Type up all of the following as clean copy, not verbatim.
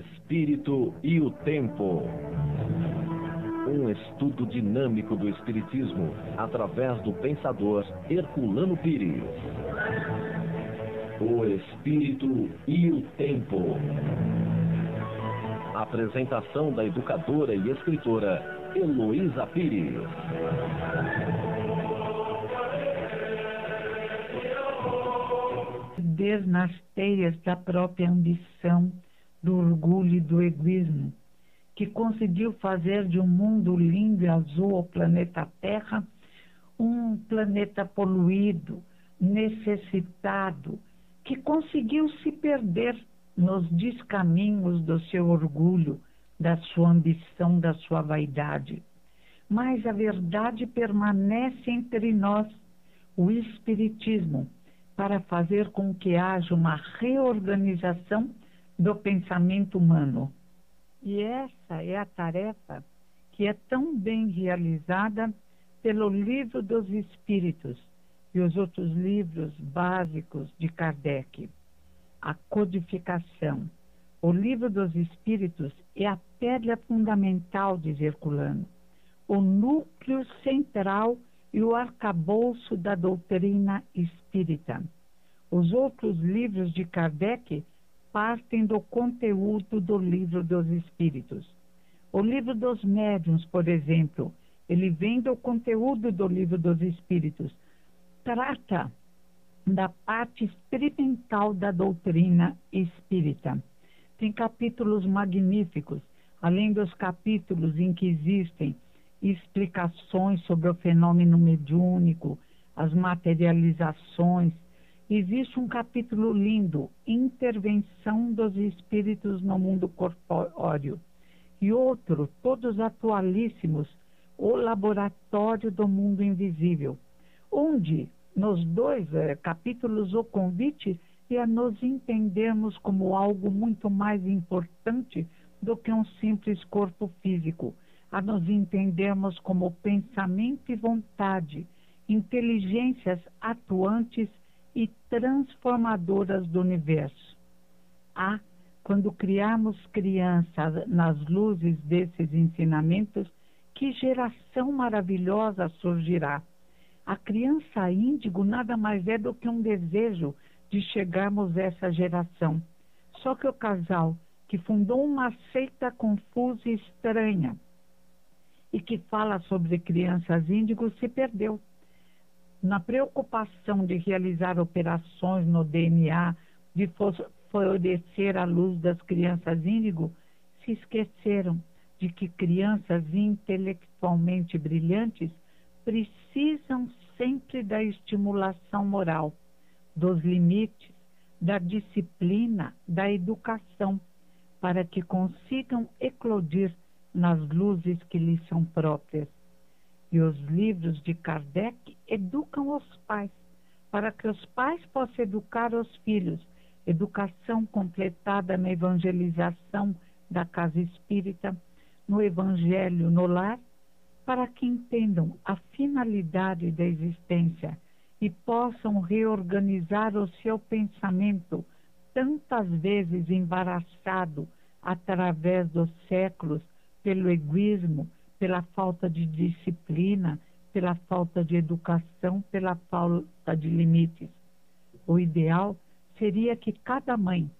espírito e o tempo. Um estudo dinâmico do espiritismo através do pensador Herculano Pires. O espírito e o tempo. Apresentação da educadora e escritora Heloísa Pires. Perder nas teias da própria ambição, do orgulho e do egoísmo, que conseguiu fazer de um mundo lindo e azul, o planeta Terra, um planeta poluído, necessitado, que conseguiu se perder nos descaminhos do seu orgulho, da sua ambição, da sua vaidade. Mas a verdade permanece entre nós, o Espiritismo, para fazer com que haja uma reorganização do pensamento humano. E essa é a tarefa que é tão bem realizada pelo Livro dos Espíritos e os outros livros básicos de Kardec. A codificação. O Livro dos Espíritos é a pedra fundamental, diz Herculano, o núcleo central e o arcabouço da doutrina espírita. Os outros livros de Kardec partem do conteúdo do Livro dos Espíritos. O Livro dos Médiuns, por exemplo, ele vem do conteúdo do Livro dos Espíritos. Trata da parte experimental da doutrina espírita. Tem capítulos magníficos, além dos capítulos em que existem explicações sobre o fenômeno mediúnico, as materializações. Existe um capítulo lindo, Intervenção dos Espíritos no Mundo Corpóreo. E outro, todos atualíssimos, O Laboratório do Mundo Invisível, onde nos dois capítulos o convite é a nos entendermos como algo muito mais importante do que um simples corpo físico, a nos entendermos como pensamento e vontade, inteligências atuantes e transformadoras do universo. Quando criarmos crianças nas luzes desses ensinamentos, que geração maravilhosa surgirá. A criança índigo nada mais é do que um desejo de chegarmos a essa geração. Só que o casal que fundou uma seita confusa e estranha e que fala sobre crianças índigos se perdeu. Na preocupação de realizar operações no DNA, de florescer a luz das crianças índigo, se esqueceram de que crianças intelectualmente brilhantes precisam sempre da estimulação moral, dos limites, da disciplina, da educação, para que consigam eclodir nas luzes que lhes são próprias. E os livros de Kardec educam os pais, para que os pais possam educar os filhos, educação completada na evangelização da casa espírita, no evangelho no lar, para que entendam a finalidade da existência e possam reorganizar o seu pensamento, tantas vezes embaraçado através dos séculos, pelo egoísmo, pela falta de disciplina, pela falta de educação, pela falta de limites. O ideal seria que cada mãe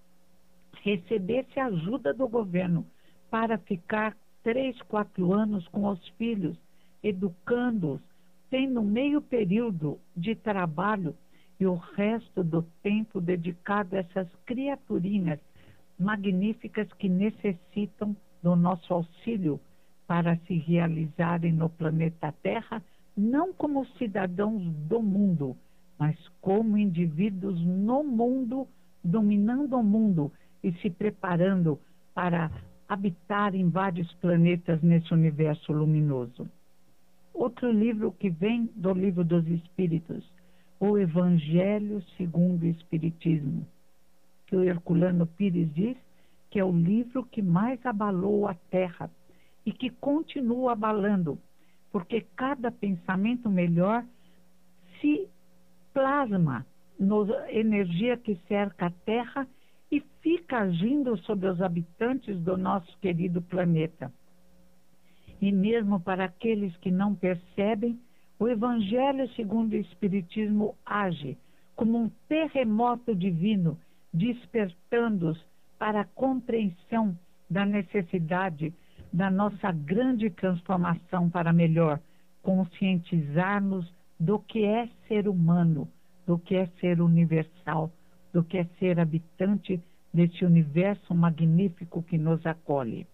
recebesse a ajuda do governo para ficar 3, 4 anos com os filhos, educando-os, tendo meio período de trabalho e o resto do tempo dedicado a essas criaturinhas magníficas que necessitam do nosso auxílio para se realizarem no planeta Terra, não como cidadãos do mundo, mas como indivíduos no mundo, dominando o mundo e se preparando para habitar em vários planetas nesse universo luminoso. Outro livro que vem do Livro dos Espíritos, o Evangelho segundo o Espiritismo, que o Herculano Pires diz que é o livro que mais abalou a Terra e que continua abalando, porque cada pensamento melhor se plasma na energia que cerca a Terra e fica fica agindo sobre os habitantes do nosso querido planeta. E mesmo para aqueles que não percebem, o Evangelho segundo o Espiritismo age como um terremoto divino, despertando-os para a compreensão da necessidade da nossa grande transformação para melhor, conscientizar-nos do que é ser humano, do que é ser universal, do que é ser habitante desse universo magnífico que nos acolhe.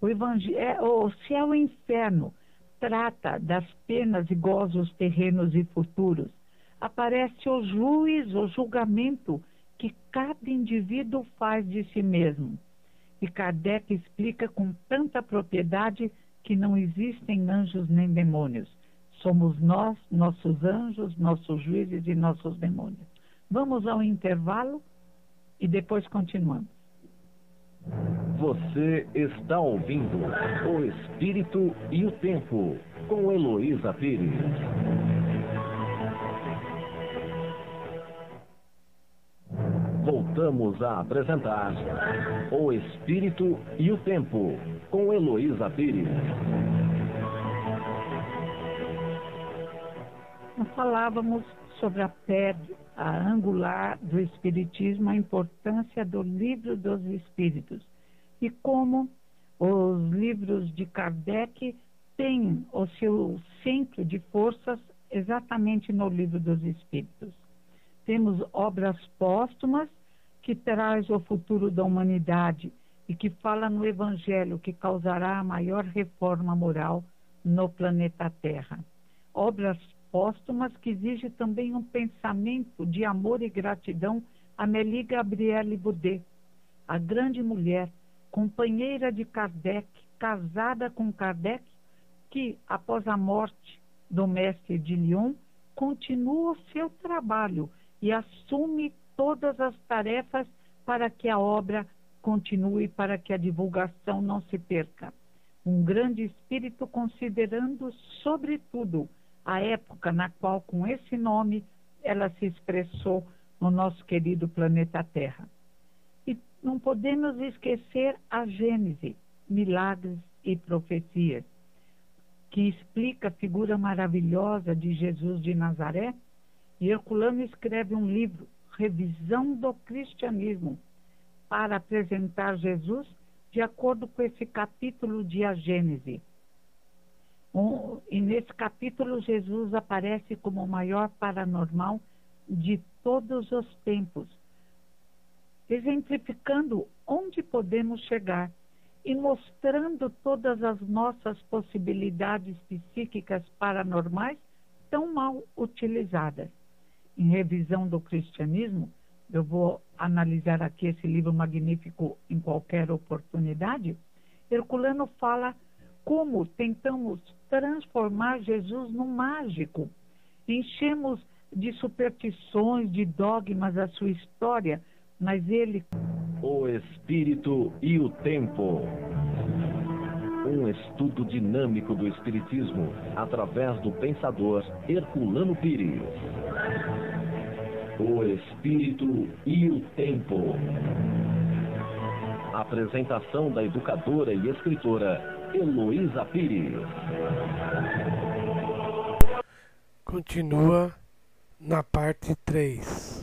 O céu e o inferno trata das penas e gozos terrenos e futuros. Aparece o juiz, o julgamento que cada indivíduo faz de si mesmo. E Kardec explica com tanta propriedade que não existem anjos nem demônios. Somos nós, nossos anjos, nossos juízes e nossos demônios. Vamos ao intervalo e depois continuamos. Você está ouvindo O Espírito e o Tempo, com Heloísa Pires. Voltamos a apresentar O Espírito e o Tempo, com Heloísa Pires. Nós falávamos sobre a pedra angular do Espiritismo, a importância do Livro dos Espíritos e como os livros de Kardec têm o seu centro de forças exatamente no Livro dos Espíritos. Temos obras póstumas que traz o futuro da humanidade e que fala no Evangelho que causará a maior reforma moral no planeta Terra. Obras póstumas que exigem também um pensamento de amor e gratidão a Amélie Gabrielle Boudet, a grande mulher, companheira de Kardec, casada com Kardec, que após a morte do mestre de Lyon, continua o seu trabalho e assume todas as tarefas para que a obra continue, para que a divulgação não se perca. Um grande espírito considerando, sobretudo, a época na qual, com esse nome, ela se expressou no nosso querido planeta Terra. E não podemos esquecer a Gênese, Milagres e Profecias, que explica a figura maravilhosa de Jesus de Nazaré. E Herculano escreve um livro, Revisão do Cristianismo, para apresentar Jesus de acordo com esse capítulo de A Gênese. E nesse capítulo Jesus aparece como o maior paranormal de todos os tempos, exemplificando onde podemos chegar e mostrando todas as nossas possibilidades psíquicas paranormais tão mal utilizadas. Em Revisão do Cristianismo, eu vou analisar aqui esse livro magnífico em qualquer oportunidade, Herculano fala como tentamos transformar Jesus num mágico. Enchemos de superstições, de dogmas a sua história, mas ele... O Espírito e o Tempo. Um estudo dinâmico do Espiritismo através do pensador Herculano Pires. O Espírito e o Tempo. Apresentação da educadora e escritora Heloísa Pires. Continua na parte 3.